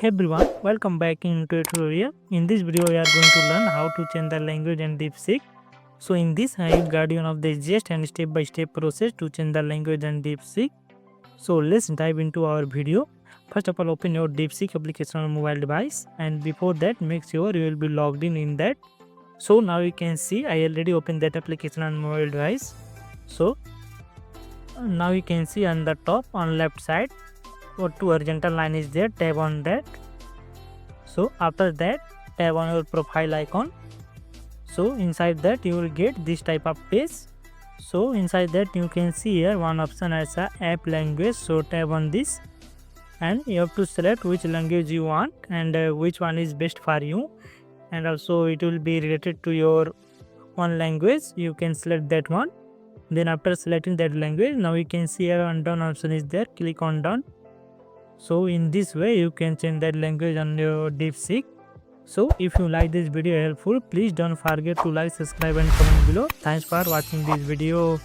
Hey everyone, welcome back in tutorial. In this video, we are going to learn how to change the language in DeepSeek. So in this, I will guide you one of the easiest and step-by-step process to change the language in DeepSeek. So let's dive into our video. First of all, open your DeepSeek application on mobile device, and before that, make sure you will be logged in that. So now you can see I already opened that application on mobile device. So now you can see on the top on left side, what two horizontal line is there. Tap on that. So after that, tap on your profile icon. So inside that you will get this type of page. So inside that you can see here one option as a app language. So tap on this and you have to select which language you want and which one is best for you, and also it will be related to your one language. You can select that one. Then after selecting that language, now you can see here on down option is there. Click on done. So in this way you can change that language on your DeepSeek. So if you like this video helpful, please don't forget to like, subscribe and comment below. Thanks for watching this video.